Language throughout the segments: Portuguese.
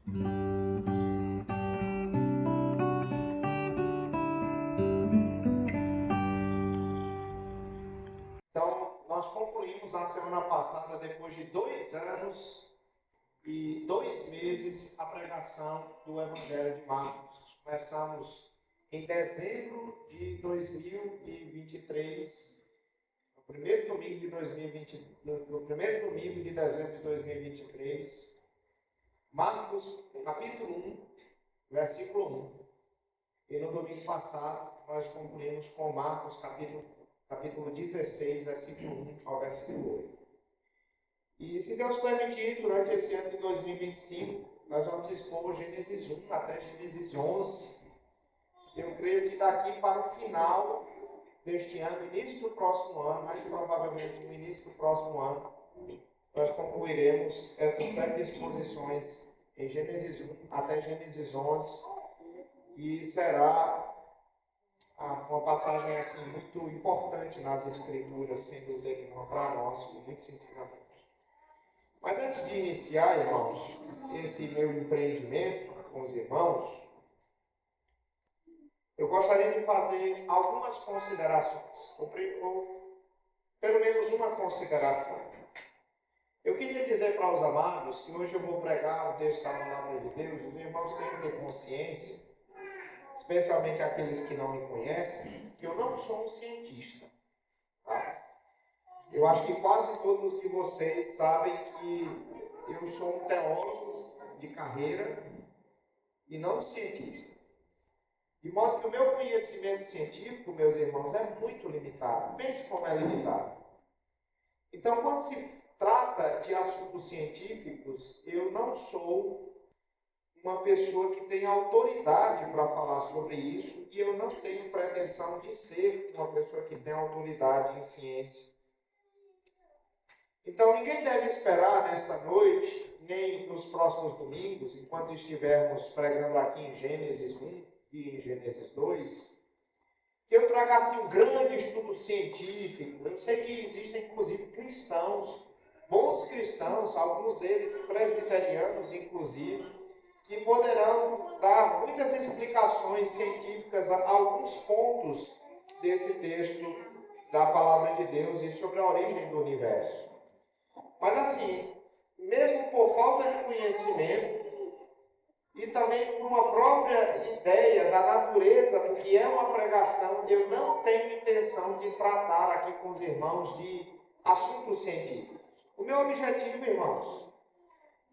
Então, nós concluímos na semana passada, depois de 2 anos e 2 meses, a pregação do Evangelho de Marcos. Começamos em dezembro de 2023, no primeiro domingo de 2020, no primeiro domingo de dezembro de 2023, Marcos, capítulo 1, versículo 1. E no domingo passado, nós concluímos com Marcos, capítulo 16, versículo 1 ao versículo 8. E se Deus permitir, durante esse ano de 2025, nós vamos expor Gênesis 1 até Gênesis 11. Eu creio que daqui para o final deste ano, início do próximo ano, mais provavelmente no início do próximo ano, nós concluiremos essas 7 exposições em Gênesis 1 até Gênesis 11. E será uma passagem assim, muito importante nas Escrituras, sem dúvida nenhuma, para nós, com muitos ensinamentos. Mas antes de iniciar, irmãos, esse meu empreendimento com os irmãos, eu gostaria de fazer algumas considerações, ou pelo menos uma consideração. Eu queria dizer para os amados que hoje eu vou pregar o texto da palavra de Deus. Os irmãos têm que ter consciência, especialmente aqueles que não me conhecem, que eu não sou um cientista. Tá? Eu acho que quase todos de vocês sabem que eu sou um teólogo de carreira e não um cientista. De modo que o meu conhecimento científico, meus irmãos, é muito limitado. Pense como é limitado. Então, quando se trata de assuntos científicos, eu não sou uma pessoa que tem autoridade para falar sobre isso, e eu não tenho pretensão de ser uma pessoa que tem autoridade em ciência. Então, ninguém deve esperar nessa noite, nem nos próximos domingos, enquanto estivermos pregando aqui em Gênesis 1 e em Gênesis 2, que eu traga assim um grande estudo científico. Eu sei que existem, inclusive, cristãos, bons cristãos, alguns deles presbiterianos, inclusive, que poderão dar muitas explicações científicas a alguns pontos desse texto da Palavra de Deus e sobre a origem do universo. Mas assim, mesmo por falta de conhecimento e também por uma própria ideia da natureza do que é uma pregação, eu não tenho intenção de tratar aqui com os irmãos de assuntos científicos. O meu objetivo, irmãos,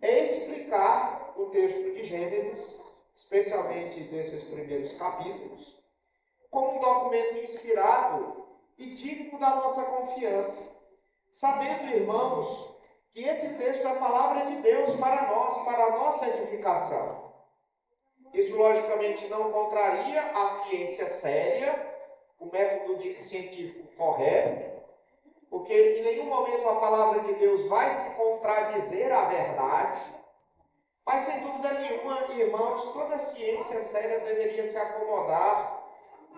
é explicar o texto de Gênesis, especialmente desses primeiros capítulos, como um documento inspirado e digno da nossa confiança, sabendo, irmãos, que esse texto é a palavra de Deus para nós, para a nossa edificação. Isso, logicamente, não contraria a ciência séria, o método científico correto, porque em nenhum momento a palavra de Deus vai se contradizer à verdade. Mas, sem dúvida nenhuma, irmãos, toda ciência séria deveria se acomodar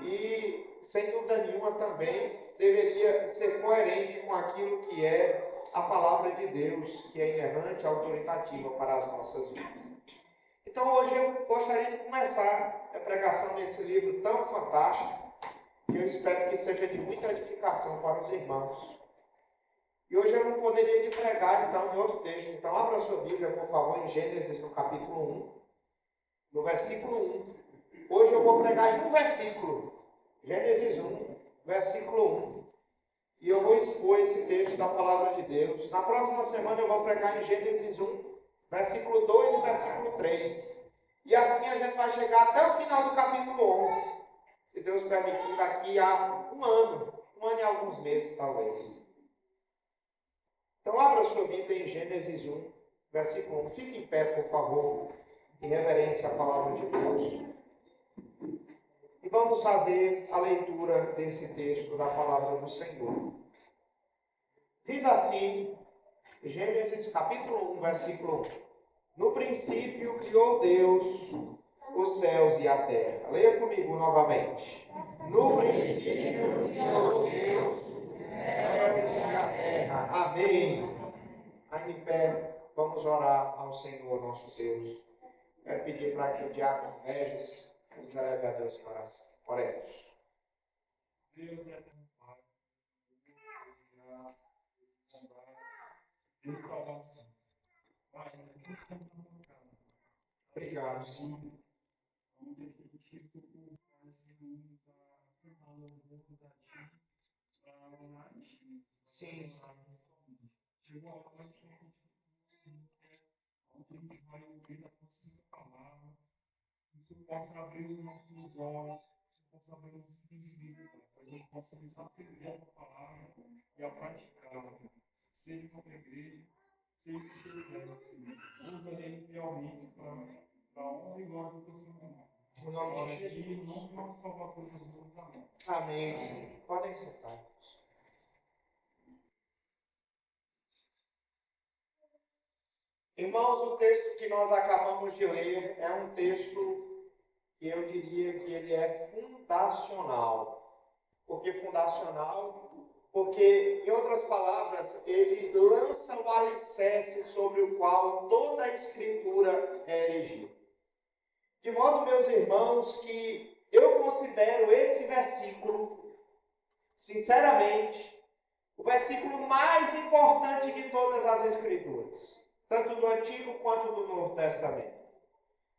e, sem dúvida nenhuma, também deveria ser coerente com aquilo que é a palavra de Deus, que é inerrante, autoritativa para as nossas vidas. Então, hoje eu gostaria de começar a pregação nesse livro tão fantástico, que eu espero que seja de muita edificação para os irmãos. E hoje eu não poderia de pregar, então, em outro texto. Então, abra a sua Bíblia, por favor, em Gênesis, no capítulo 1, no versículo 1. Hoje eu vou pregar em um versículo. Gênesis 1, versículo 1. E eu vou expor esse texto da palavra de Deus. Na próxima semana eu vou pregar em Gênesis 1, versículo 2 e versículo 3. E assim a gente vai chegar até o final do capítulo 11. Se Deus permitir, daqui a um ano e alguns meses, talvez. Então, abra sua Bíblia em Gênesis 1, versículo 1. Fique em pé, por favor, em reverência à palavra de Deus. E vamos fazer a leitura desse texto da palavra do Senhor. Diz assim, Gênesis capítulo 1, versículo 1. No princípio criou Deus os céus e a terra. Leia comigo novamente. No princípio criou Deus os céus e a terra. Amém. Aí em pé, vamos orar ao Senhor nosso Deus. Quero pedir para que o diácono Regis nos leve a Deus para oração. Oremos. Deus é teu Pai, graça, bondade, Deus salvação. Pai, nós estamos colocando. Obrigado, Senhor. Onde a gente vai se unir para cantar louvores a Ti, para orar em Ti. Sim. Chegou a hora que a gente onde a gente vai ouvir a Tua Santa Palavra, que o Senhor possa abrir os nossos olhos, que o Senhor possa abrir o nosso entendimento, para que a gente possa nos aprender a palavra e a praticá-la, seja com a igreja, seja com o que quiser, Senhor. Usa ele realmente para a honra e glória do Teu Santo Nome. No nome de Jesus. Em nome do nosso Salvador Jesus, amém. Amém, Senhor. Podem sentar. Irmãos, o texto que nós acabamos de ler é um texto que eu diria que ele é fundacional. Por que fundacional? Porque, em outras palavras, ele lança o alicerce sobre o qual toda a Escritura é erigida. De modo, meus irmãos, que eu considero esse versículo, sinceramente, o versículo mais importante de todas as Escrituras, tanto do Antigo quanto do Novo Testamento.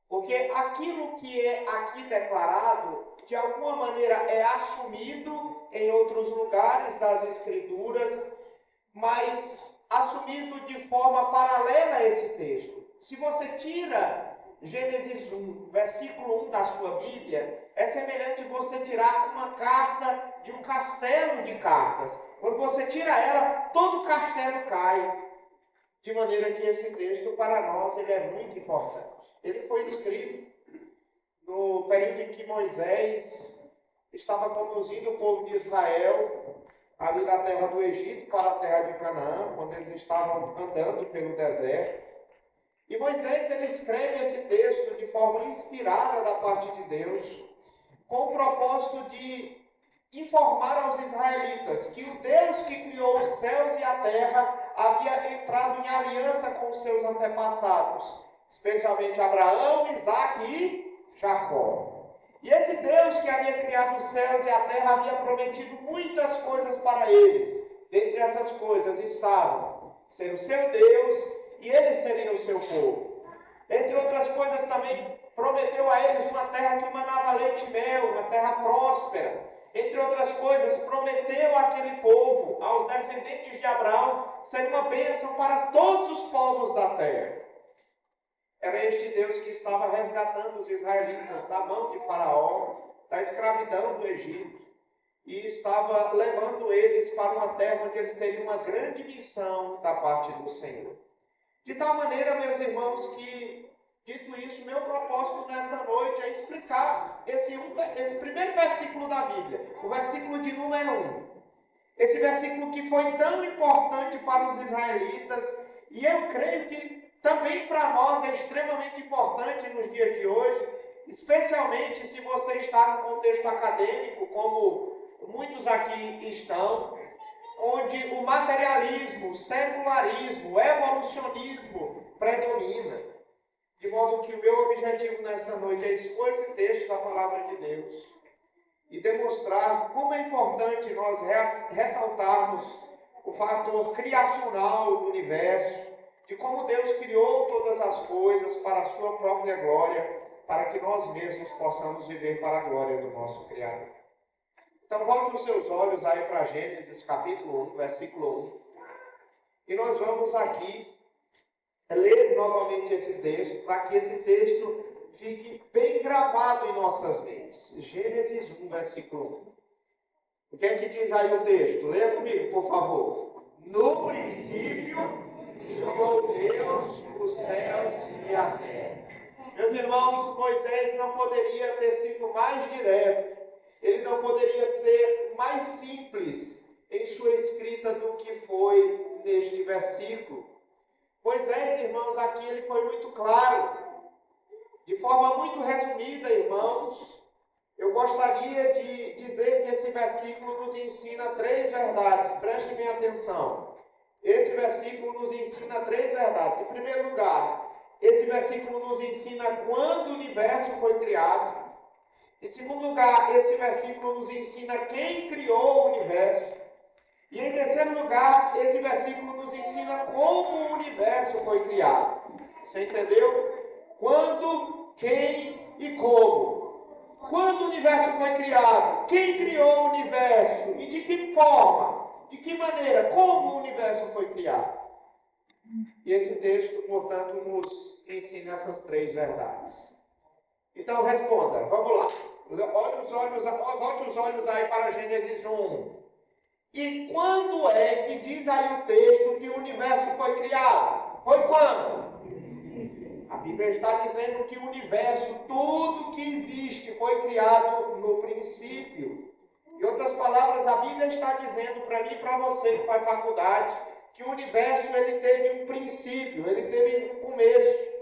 Porque aquilo que é aqui declarado, de alguma maneira é assumido em outros lugares das Escrituras, mas assumido de forma paralela a esse texto. Se você tira Gênesis 1, versículo 1 da sua Bíblia, é semelhante você tirar uma carta de um castelo de cartas. Quando você tira ela, todo o castelo cai. De maneira que esse texto, para nós, ele é muito importante. Ele foi escrito no período em que Moisés estava conduzindo o povo de Israel ali da terra do Egito para a terra de Canaã, quando eles estavam andando pelo deserto. E Moisés, ele escreve esse texto de forma inspirada da parte de Deus, com o propósito de informar aos israelitas que o Deus que criou os céus e a terra havia entrado em aliança com os seus antepassados, especialmente Abraão, Isaque e Jacó. E esse Deus que havia criado os céus e a terra havia prometido muitas coisas para eles. Dentre essas coisas estavam ser o seu Deus e eles serem o seu povo. Entre outras coisas também prometeu a eles uma terra que manava leite e mel, uma terra próspera. Entre outras coisas, prometeu àquele povo, aos descendentes de Abraão, ser uma bênção para todos os povos da terra. Era este Deus que estava resgatando os israelitas da mão de Faraó, da escravidão do Egito, e estava levando eles para uma terra onde eles teriam uma grande missão da parte do Senhor. De tal maneira, meus irmãos, que, dito isso, meu propósito nesta noite é explicar esse primeiro versículo da Bíblia, o versículo de número 1. Esse versículo que foi tão importante para os israelitas, e eu creio que também para nós é extremamente importante nos dias de hoje, especialmente se você está no contexto acadêmico, como muitos aqui estão, onde o materialismo, o secularismo, o evolucionismo predomina. De modo que o meu objetivo nesta noite é expor esse texto da palavra de Deus e demonstrar como é importante nós ressaltarmos o fator criacional do universo, de como Deus criou todas as coisas para a sua própria glória, para que nós mesmos possamos viver para a glória do nosso Criador. Então, volte os seus olhos aí para Gênesis capítulo 1, versículo 1. E nós vamos aqui ler novamente esse texto, para que esse texto fique bem gravado em nossas mentes. Gênesis 1, versículo 1. O que é que diz aí o texto? Leia comigo, por favor. No princípio, criou Deus os céus e a terra. Meus irmãos, Moisés não poderia ter sido mais direto. Ele não poderia ser mais simples em sua escrita do que foi neste versículo. Moisés, irmãos, aqui ele foi muito claro. De forma muito resumida, irmãos, eu gostaria de dizer que esse versículo nos ensina 3 verdades. Prestem bem atenção. Esse versículo nos ensina 3 verdades. Em primeiro lugar, esse versículo nos ensina quando o universo foi criado. Em segundo lugar, esse versículo nos ensina quem criou o universo. E em terceiro lugar, esse versículo nos ensina como o universo foi criado. Você entendeu? Quando, quem e como. Quando o universo foi criado? Quem criou o universo? E de que forma? De que maneira? Como o universo foi criado? E esse texto, portanto, nos ensina essas três verdades. Então, responda. Vamos lá. Volte os olhos aí para Gênesis 1. E quando é que diz aí o texto que o universo foi criado? Foi quando? A Bíblia está dizendo que o universo, tudo que existe, foi criado no princípio. Em outras palavras, a Bíblia está dizendo para mim e para você que faz faculdade, que o universo ele teve um princípio, ele teve um começo.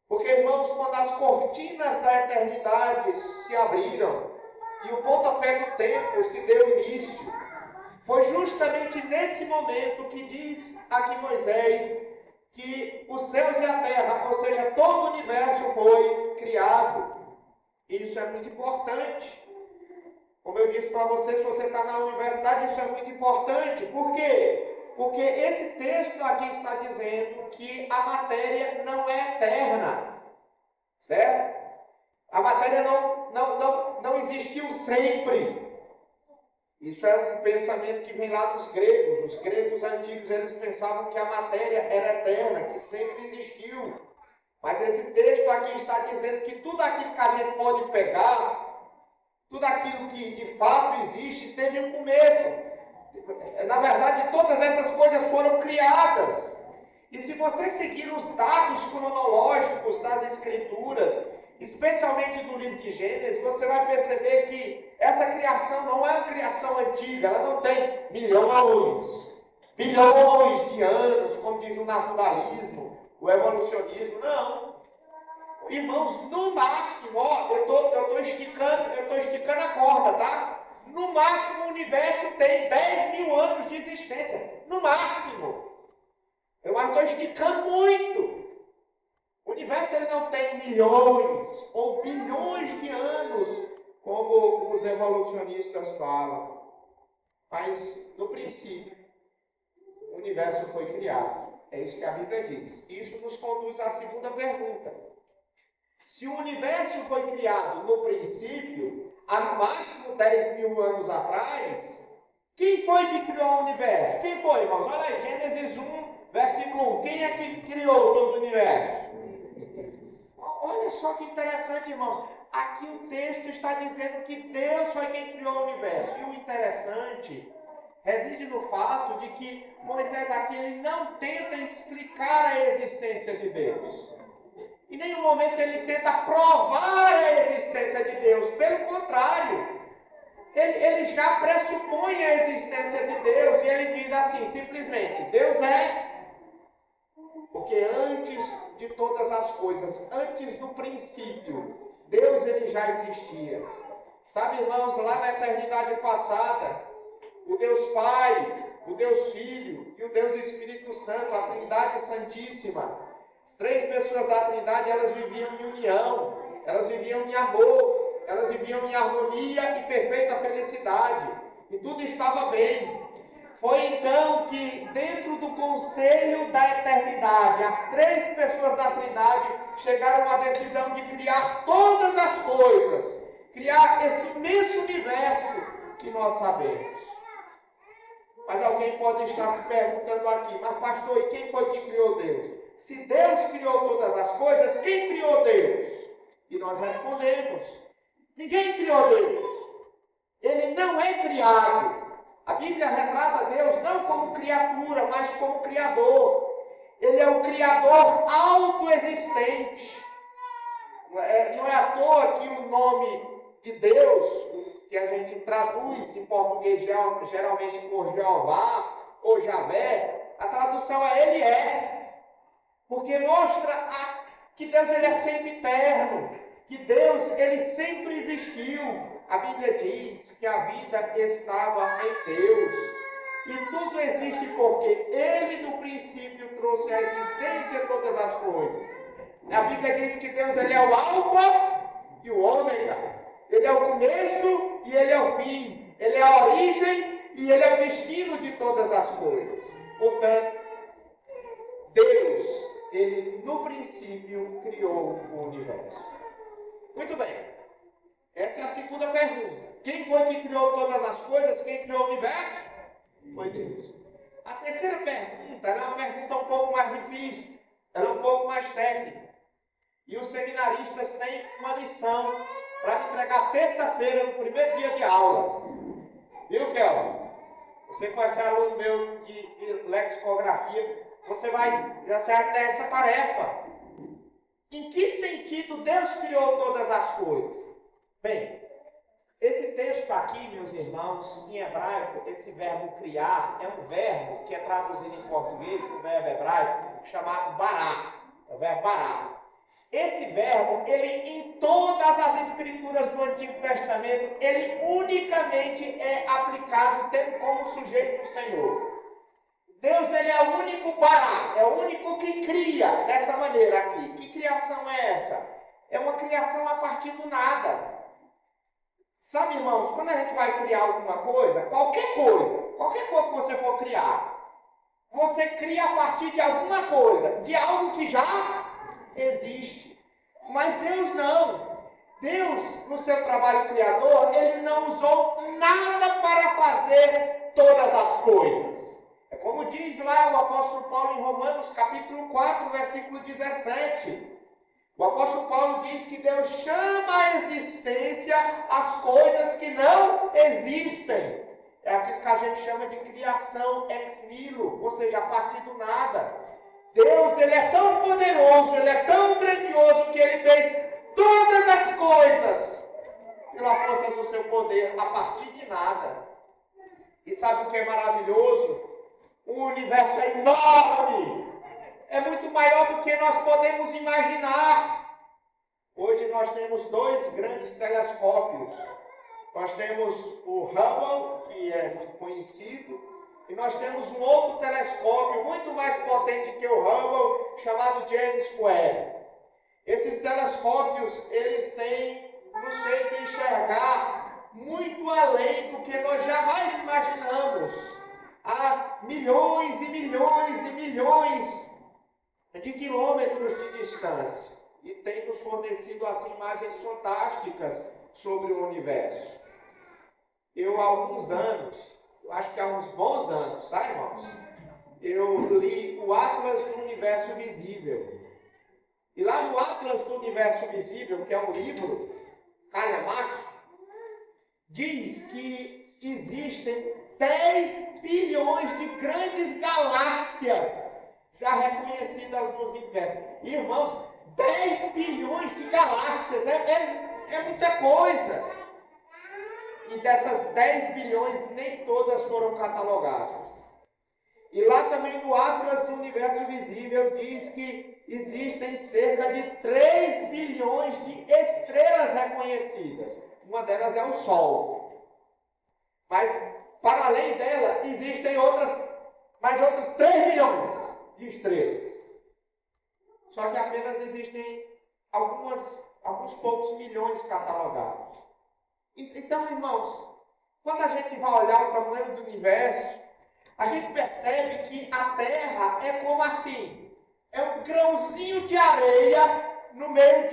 Porque, irmãos, quando as cortinas da eternidade se abriram e o pontapé do tempo se deu início, foi justamente nesse momento que diz aqui Moisés que os céus e a terra, ou seja, todo o universo foi criado. Isso é muito importante. Como eu disse para você, se você está na universidade, isso é muito importante. Por quê? Porque esse texto aqui está dizendo que a matéria não é eterna. Certo? A matéria não existiu sempre. Isso é um pensamento que vem lá dos gregos. Os gregos antigos, eles pensavam que a matéria era eterna, que sempre existiu. Mas esse texto aqui está dizendo que tudo aquilo que a gente pode pegar, tudo aquilo que de fato existe, teve um começo. Na verdade, todas essas coisas foram criadas. E se você seguir os dados cronológicos das Escrituras, especialmente do livro de Gênesis, você vai perceber que essa criação não é uma criação antiga, ela não tem bilhões de anos, como diz o naturalismo, o evolucionismo, não. Irmãos, no máximo, eu estou esticando a corda, tá? No máximo o universo tem 10 mil anos de existência, no máximo. Eu estou esticando muito. O universo ele não tem milhões ou bilhões de anos, como os evolucionistas falam. Mas, no princípio, o universo foi criado. É isso que a Bíblia diz. Isso nos conduz à segunda pergunta. Se o universo foi criado no princípio, há no máximo 10 mil anos atrás, quem foi que criou o universo? Quem foi, irmãos? Olha aí, Gênesis 1, versículo 1. Quem é que criou todo o universo? Olha só que interessante, irmãos. Aqui o texto está dizendo que Deus foi quem criou o universo. E o interessante reside no fato de que Moisés aqui ele não tenta explicar a existência de Deus. Em nenhum momento ele tenta provar a existência de Deus. Pelo contrário, ele já pressupõe a existência de Deus. E ele diz assim, simplesmente, Deus é. Porque antes de todas as coisas, antes do princípio, Deus ele já existia. Sabe, irmãos, lá na eternidade passada, o Deus Pai, o Deus Filho e o Deus Espírito Santo, a Trindade Santíssima, três pessoas da Trindade, elas viviam em união, elas viviam em amor, elas viviam em harmonia e perfeita felicidade. E tudo estava bem. Foi então que, dentro do conselho da eternidade, as três pessoas da Trindade chegaram à decisão de criar todas as coisas, criar esse imenso universo que nós sabemos. Mas alguém pode estar se perguntando aqui, mas pastor, e quem foi que criou Deus? Se Deus criou todas as coisas, quem criou Deus? E nós respondemos, ninguém criou Deus. Ele não é criado. A Bíblia retrata Deus não como criatura, mas como Criador. Ele é o Criador autoexistente. Não é à toa que o nome de Deus, que a gente traduz em português geralmente por Jeová ou Javé, a tradução é Ele é. Porque mostra que Deus ele é sempre eterno, que Deus ele sempre existiu. A Bíblia diz que a vida estava em Deus E tudo existe porque Ele, no princípio, trouxe à existência todas as coisas. A Bíblia diz que Deus ele é o Alfa e o Ômega. Ele é o começo e Ele é o fim. Ele é a origem e Ele é o destino de todas as coisas. Portanto, Deus, Ele, no princípio, criou o universo. Muito bem. Essa é a segunda pergunta. Quem foi que criou todas as coisas? Quem criou o universo? Foi Deus. A terceira pergunta é uma pergunta um pouco mais difícil. Ela é um pouco mais técnica. E os seminaristas têm uma lição para entregar terça-feira, no primeiro dia de aula. Viu, Kelvin? Você que vai ser aluno meu de lexicografia, você vai ter essa tarefa. Em que sentido Deus criou todas as coisas? Bem, esse texto aqui, meus irmãos, em hebraico, esse verbo criar é um verbo que é traduzido em português, um verbo hebraico, chamado bará. É o verbo bará. Esse verbo, ele em todas as escrituras do Antigo Testamento, ele unicamente é aplicado tendo como sujeito o Senhor. Deus, ele é o único bará, é o único que cria dessa maneira aqui. Que criação é essa? É uma criação a partir do nada. Sabe, irmãos, quando a gente vai criar alguma coisa, qualquer coisa que você for criar, você cria a partir de alguma coisa, de algo que já existe. Mas Deus não. Deus, no seu trabalho criador, ele não usou nada para fazer todas as coisas. É como diz lá o apóstolo Paulo em Romanos, capítulo 4, versículo 17. O apóstolo Paulo diz que Deus chama à existência as coisas que não existem. É aquilo que a gente chama de criação ex nihilo, ou seja, a partir do nada. Deus, ele é tão poderoso, ele é tão grandioso que ele fez todas as coisas pela força do seu poder, a partir de nada. E sabe o que é maravilhoso? O universo é enorme. É muito maior do que nós podemos imaginar. Hoje nós temos dois grandes telescópios. Nós temos o Hubble, que é muito conhecido, e nós temos um outro telescópio muito mais potente que o Hubble, chamado James Webb. Esses telescópios, eles têm no jeito de enxergar muito além do que nós jamais imaginamos. Há milhões e milhões e milhões de quilômetros de distância, e tem nos fornecido assim imagens fantásticas sobre o universo. Eu há alguns anos, eu acho que há uns bons anos, tá, irmãos? Eu li o Atlas do Universo Visível. E lá no Atlas do Universo Visível, que é um livro calhamaço, diz que existem 10 bilhões de grandes galáxias já reconhecidas no universo. Irmãos, 10 bilhões de galáxias é muita coisa. E dessas 10 bilhões, nem todas foram catalogadas. E lá também no Atlas do Universo Visível diz que existem cerca de 3 bilhões de estrelas reconhecidas. Uma delas é o Sol. Mas, para além dela, existem mais outras 3 bilhões de estrelas. Só que apenas existem alguns poucos milhões catalogados. Então, irmãos, quando a gente vai olhar o tamanho do universo, a gente percebe que a Terra é como assim, é um grãozinho de areia no meio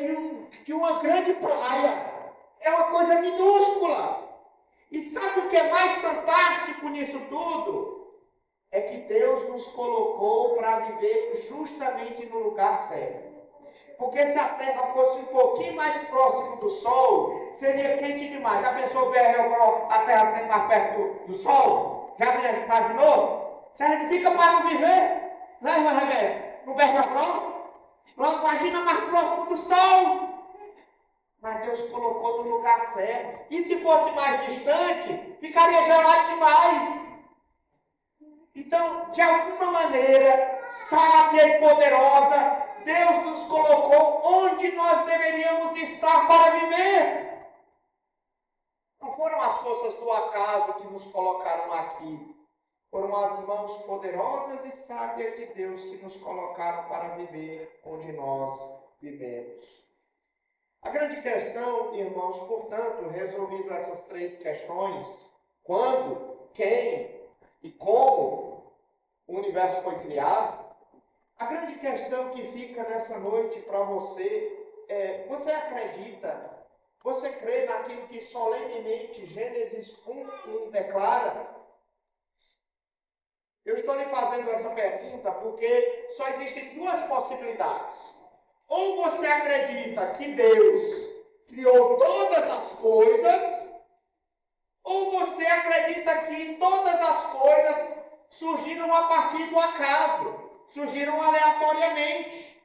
de uma grande praia. É uma coisa minúscula. E sabe o que é mais fantástico nisso tudo? É que Deus nos colocou para viver justamente no lugar certo. Porque se a Terra fosse um pouquinho mais próximo do Sol, seria quente demais. Já pensou a Terra sendo mais perto do Sol? Já imaginou? Se a gente fica para não viver, né, irmã Rebeca? Não perde a fome? Não imagina mais próximo do Sol. Mas Deus colocou no lugar certo. E se fosse mais distante, ficaria gelado demais. Então, de alguma maneira, sábia e poderosa, Deus nos colocou onde nós deveríamos estar para viver. Não foram as forças do acaso que nos colocaram aqui. Foram as mãos poderosas e sábias de Deus que nos colocaram para viver onde nós vivemos. A grande questão, irmãos, portanto, resolvido essas três questões, quando, quem e como o universo foi criado, a grande questão que fica nessa noite para você é: você acredita, você crê naquilo que solenemente Gênesis 1:1 declara? Eu estou lhe fazendo essa pergunta porque só existem duas possibilidades. Ou você acredita que Deus criou todas as coisas, ou você acredita que todas as coisas surgiram a partir do acaso, surgiram aleatoriamente.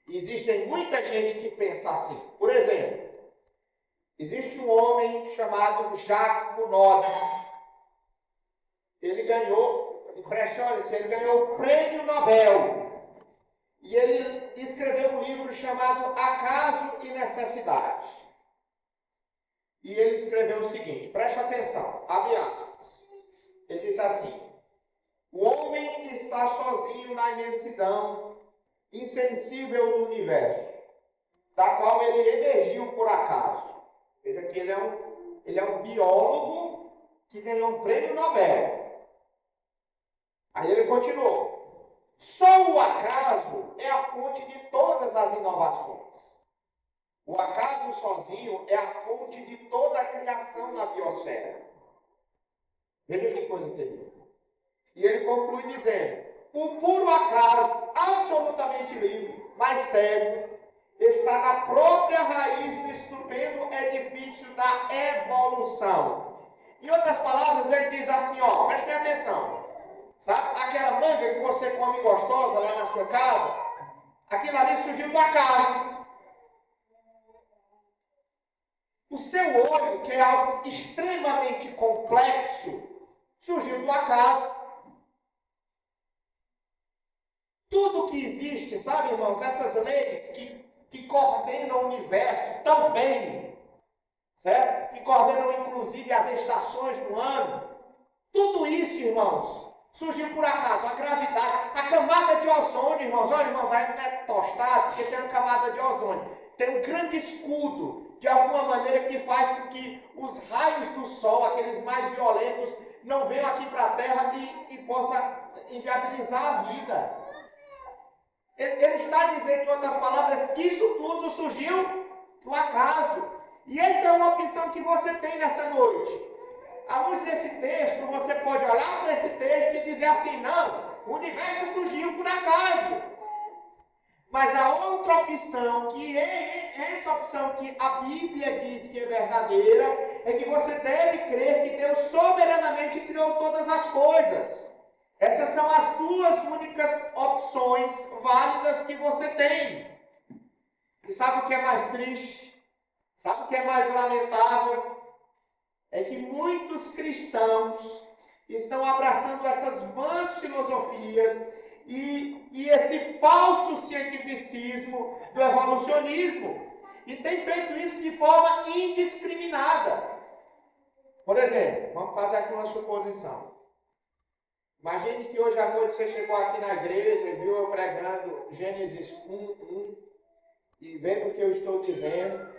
Existem muita gente que pensa assim. Por exemplo, existe um homem chamado Jacques Monod. Ele ganhou, impressione-se, ele ganhou o Prêmio Nobel. E ele escreveu um livro chamado Acaso e Necessidade. E ele escreveu o seguinte, preste atenção, abre aspas. Ele diz assim: o homem está sozinho na imensidão, insensível do universo, da qual ele emergiu por acaso. Veja que ele é um biólogo que ganhou um prêmio Nobel. Aí ele continuou: só o acaso é a fonte de todas as inovações. O acaso sozinho é a fonte de toda a criação na biosfera. Veja que coisa terrível. E ele conclui dizendo: o puro acaso, absolutamente livre, mas sério, está na própria raiz do estupendo edifício da evolução. Em outras palavras, ele diz assim, ó, preste atenção. Sabe aquela manga que você come gostosa lá na sua casa? Aquilo ali surgiu do acaso. O seu olho, que é algo extremamente complexo, surgiu do acaso. Tudo que existe, sabe, irmãos, essas leis que coordenam o universo tão bem, certo? Que coordenam inclusive as estações do ano, tudo isso, irmãos, surgiu por acaso. A gravidade, a camada de ozônio, irmãos, olha, irmãos, a gente não é tostado porque tem uma camada de ozônio. Tem um grande escudo, de alguma maneira, que faz com que os raios do sol, aqueles mais violentos, não venham aqui para a Terra e possa inviabilizar a vida. Ele está dizendo, em outras palavras, que isso tudo surgiu do acaso. E essa é uma opção que você tem nessa noite. À luz desse texto, você pode olhar para esse texto e dizer assim: não, o universo surgiu por acaso. Mas a outra opção, que é essa opção que a Bíblia diz que é verdadeira, é que você deve crer que Deus soberanamente criou todas as coisas. Essas são as duas únicas opções válidas que você tem. E sabe o que é mais triste? Sabe o que é mais lamentável? É que muitos cristãos estão abraçando essas vãs filosofias e esse falso cientificismo do evolucionismo. E tem feito isso de forma indiscriminada. Por exemplo, vamos fazer aqui uma suposição. Imagine que hoje à noite você chegou aqui na igreja e viu eu pregando Gênesis 1:1 e vendo o que eu estou dizendo,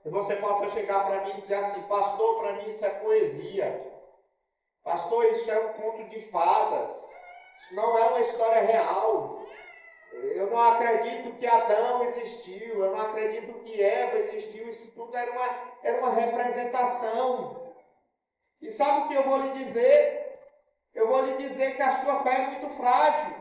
e você possa chegar para mim e dizer assim: pastor, para mim isso é poesia. Pastor, isso é um conto de fadas. Isso não é uma história real. Eu não acredito que Adão existiu. Eu não acredito que Eva existiu. Isso tudo era uma representação. E sabe o que eu vou lhe dizer? Eu vou lhe dizer que a sua fé é muito frágil.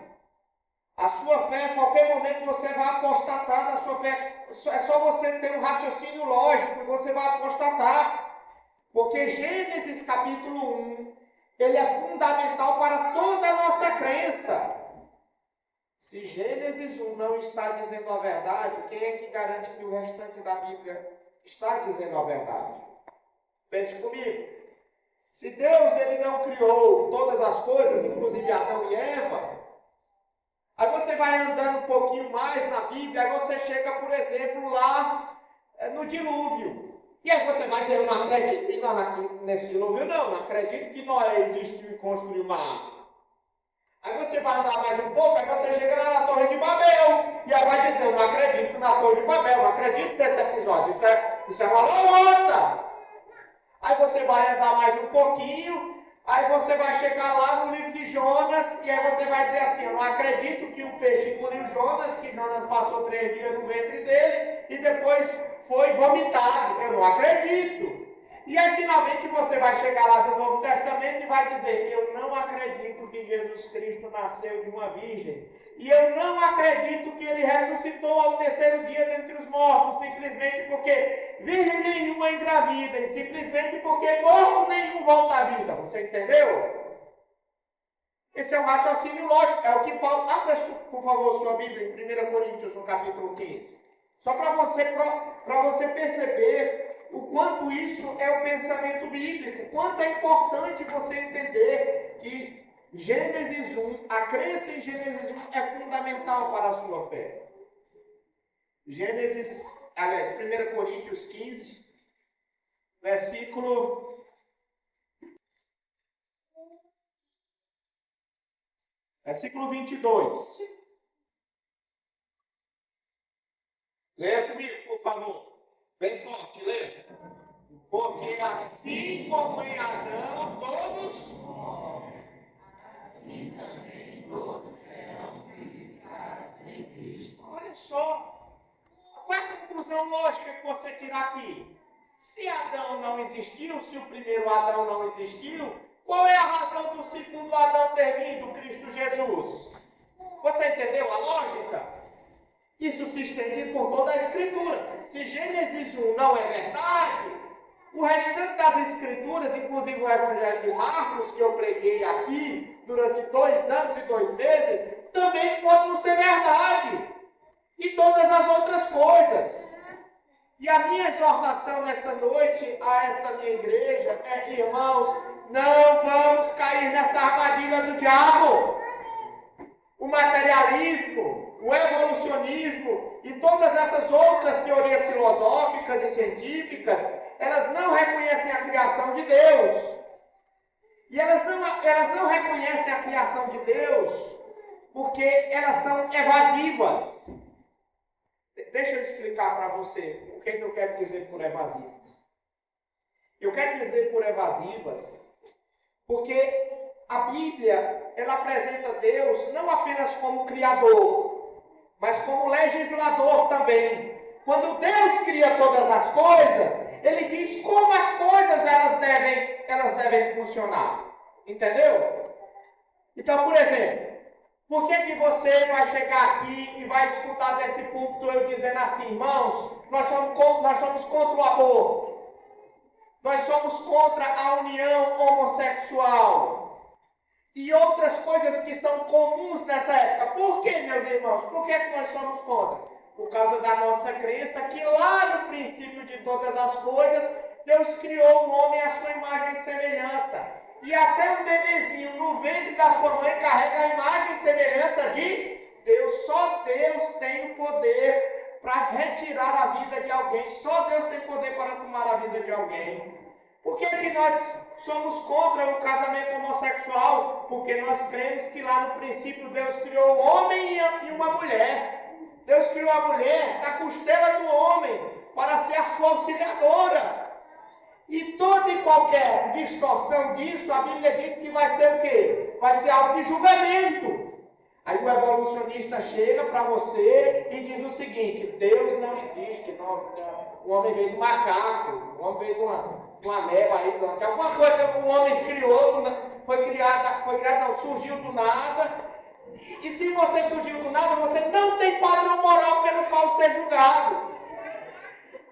A sua fé, a qualquer momento, você vai apostatar da sua fé. É só você ter um raciocínio lógico e você vai apostatar. Porque Gênesis capítulo 1, ele é fundamental para toda a nossa crença. Se Gênesis 1 não está dizendo a verdade, quem é que garante que o restante da Bíblia está dizendo a verdade? Pense comigo. Se Deus ele não criou todas as coisas, inclusive Adão e Eva, aí você vai andando um pouquinho mais na Bíblia, aí você chega, por exemplo, lá no dilúvio. E aí você vai dizer, eu não acredito nesse dilúvio, não acredito que Noé existiu e construiu uma arca. Aí você vai andar mais um pouco, aí você chega lá na Torre de Babel, e aí vai dizer, eu não acredito na Torre de Babel, não acredito nesse episódio, isso é uma lorota. Aí você vai andar mais um pouquinho, aí você vai chegar lá no livro de Jonas, e aí você vai dizer assim, eu não acredito que o peixe engoliu Jonas, que Jonas passou 3 dias no ventre dele, e depois foi vomitado, eu não acredito. E aí finalmente você vai chegar lá do Novo Testamento e vai dizer, eu não acredito que Jesus Cristo nasceu de uma virgem. E eu não acredito que ele ressuscitou ao 3º dia dentre os mortos, simplesmente porque virgem nenhuma engravida, e simplesmente porque morto nenhum volta à vida. Você entendeu? Esse é um raciocínio lógico, é o que Paulo... Abra, por favor, sua Bíblia em 1 Coríntios, no capítulo 15. Só para você perceber o quanto isso é o pensamento bíblico, o quanto é importante você entender que Gênesis 1, a crença em Gênesis 1 é fundamental para a sua fé. 1 Coríntios 15, versículo 22. Leia comigo, por favor. Bem forte, leia. Porque assim como em Adão todos, assim também todos serão purificados em Cristo. Olha só, qual é a conclusão lógica que você tirar aqui? Se Adão não existiu, se o primeiro Adão não existiu, qual é a razão do segundo Adão ter vindo, Cristo Jesus? Você entendeu a lógica? Isso se estende por toda a Escritura. Se Gênesis 1 não é verdade, o restante das Escrituras, inclusive o Evangelho de Marcos, que eu preguei aqui durante 2 anos e 2 meses, também pode não ser verdade. E todas as outras coisas. E a minha exortação nessa noite a esta minha igreja é, irmãos, não vamos cair nessa armadilha do diabo. O materialismo, o evolucionismo e todas essas outras teorias filosóficas e científicas, elas não reconhecem a criação de Deus. E elas não reconhecem a criação de Deus porque elas são evasivas. Deixa eu explicar para você o que eu quero dizer por evasivas. Eu quero dizer por evasivas porque a Bíblia, ela apresenta Deus não apenas como Criador, mas como legislador também. Quando Deus cria todas as coisas, Ele diz como as coisas elas devem funcionar. Entendeu? Então, por exemplo, por que você vai chegar aqui e vai escutar desse púlpito eu dizendo assim, irmãos, nós somos contra o aborto, nós somos contra a união homossexual e outras coisas que são comuns nessa época. Por que, meus irmãos? Por que nós somos contra? Por causa da nossa crença que lá no princípio de todas as coisas, Deus criou o homem à sua imagem e semelhança. E até um bebezinho no ventre da sua mãe carrega a imagem e semelhança de Deus. Só Deus tem o poder para retirar a vida de alguém. Só Deus tem poder para tomar a vida de alguém. Por que nós somos contra o casamento homossexual? Porque nós cremos que lá no princípio Deus criou o homem e uma mulher. Deus criou a mulher da costela do homem para ser a sua auxiliadora. E toda e qualquer distorção disso, a Bíblia diz que vai ser o quê? Vai ser alvo de julgamento. Aí o evolucionista chega para você e diz o seguinte, Deus não existe, não, o homem veio do macaco, o homem veio de uma ameba aí, de alguma coisa o homem criou, surgiu do nada. E se você surgiu do nada, você não tem padrão moral pelo qual ser julgado.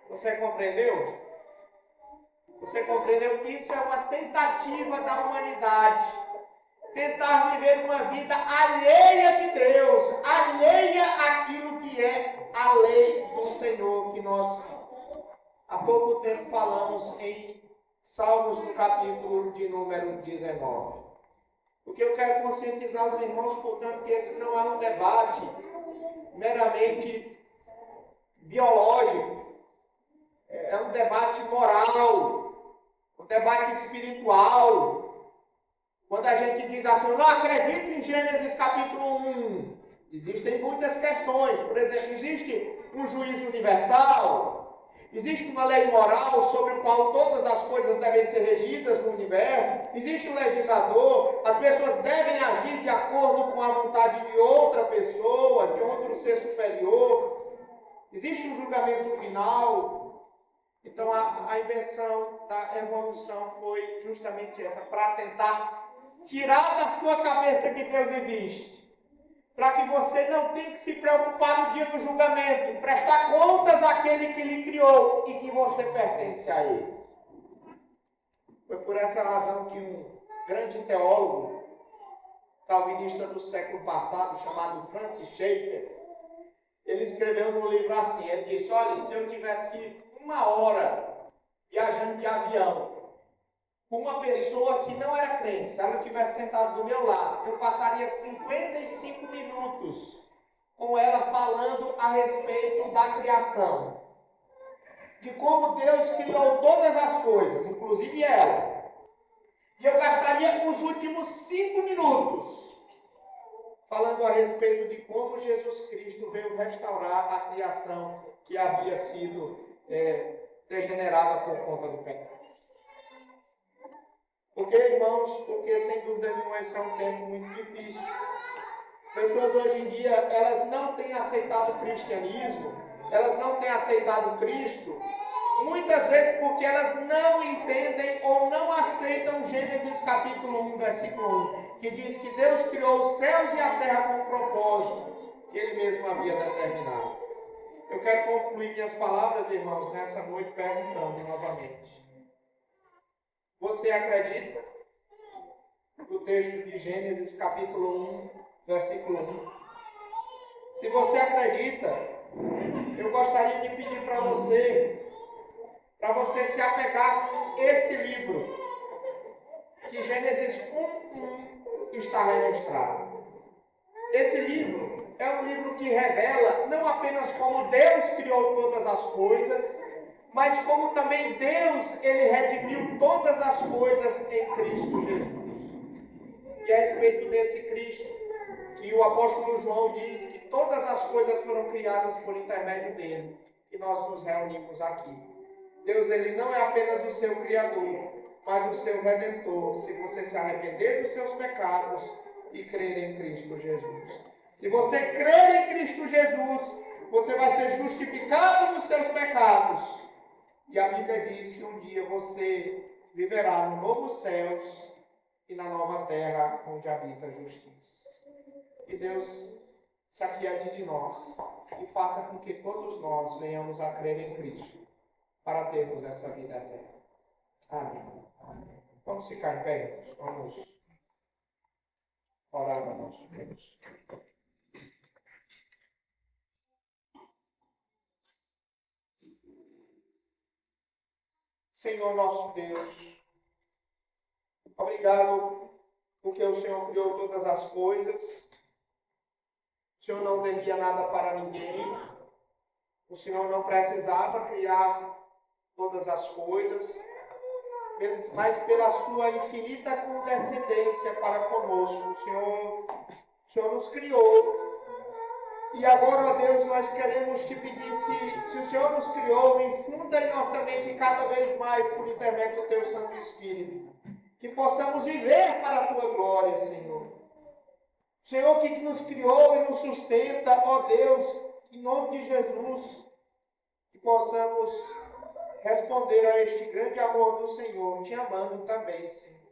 Você compreendeu? Você compreendeu? Isso é uma tentativa da humanidade. Tentar viver uma vida alheia de Deus, alheia àquilo que é a lei do Senhor, que nós há pouco tempo falamos em Salmos, no capítulo de número 19. Porque eu quero conscientizar os irmãos, portanto, que esse não é um debate meramente biológico. É um um debate moral, um debate espiritual. Quando a gente diz assim, eu não acredito em Gênesis capítulo 1, existem muitas questões. Por exemplo, existe um juízo universal? Existe uma lei moral sobre a qual todas as coisas devem ser regidas no universo? Existe um legislador? As pessoas devem agir de acordo com a vontade de outra pessoa, de outro ser superior? Existe um julgamento final? Então a invenção da evolução foi justamente essa, para tentar tirar da sua cabeça que Deus existe. Para que você não tenha que se preocupar no dia do julgamento, prestar contas àquele que lhe criou e que você pertence a ele. Foi por essa razão que um grande teólogo calvinista do século passado, chamado Francis Schaeffer, ele escreveu no livro assim, ele disse, olha, se eu tivesse 1 hora viajando de avião, com uma pessoa que não era crente, se ela tivesse sentado do meu lado, eu passaria 55 minutos com ela falando a respeito da criação. De como Deus criou todas as coisas, inclusive ela. E eu gastaria os últimos 5 minutos falando a respeito de como Jesus Cristo veio restaurar a criação que havia sido degenerada por conta do pecado. Porque, irmãos, porque sem dúvida nenhuma esse é um tempo muito difícil. As pessoas hoje em dia, elas não têm aceitado o cristianismo, elas não têm aceitado Cristo, muitas vezes porque elas não entendem ou não aceitam Gênesis capítulo 1, versículo 1, que diz que Deus criou os céus e a terra com um propósito que Ele mesmo havia determinado. Eu quero concluir minhas palavras, irmãos, nessa noite perguntando novamente. Você acredita no texto de Gênesis capítulo 1, versículo 1? Se você acredita, eu gostaria de pedir para você se apegar com esse livro, que Gênesis 1 está registrado. Esse livro é um livro que revela não apenas como Deus criou todas as coisas, mas como também Deus, Ele redimiu todas as coisas em Cristo Jesus. E é a respeito desse Cristo que o apóstolo João diz que todas as coisas foram criadas por intermédio dele, e nós nos reunimos aqui. Deus, Ele não é apenas o seu Criador, mas o seu Redentor, se você se arrepender dos seus pecados e crer em Cristo Jesus. Se você crer em Cristo Jesus, você vai ser justificado dos seus pecados. E a Bíblia diz que um dia você viverá no novo céus e na nova terra onde habita a justiça. Que Deus se apiede de nós e faça com que todos nós venhamos a crer em Cristo para termos essa vida eterna. Amém. Vamos ficar em pé, irmãos. Vamos orar ao nosso Deus. Senhor nosso Deus, obrigado porque o Senhor criou todas as coisas, o Senhor não devia nada para ninguém, o Senhor não precisava criar todas as coisas, mas pela sua infinita condescendência para conosco, o Senhor nos criou. E agora, ó Deus, nós queremos te pedir, se o Senhor nos criou, infunda em nossa mente cada vez mais por intermédio do Teu Santo Espírito, que possamos viver para a Tua glória, Senhor. O Senhor que nos criou e nos sustenta, ó Deus, em nome de Jesus, que possamos responder a este grande amor do Senhor, te amando também, Senhor,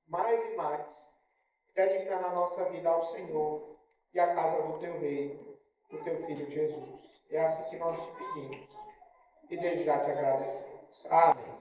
mais e mais, dedicando a nossa vida ao Senhor e à casa do Teu reino, do Teu Filho Jesus. É assim que nós te pedimos e desde já te agradecemos. Amém.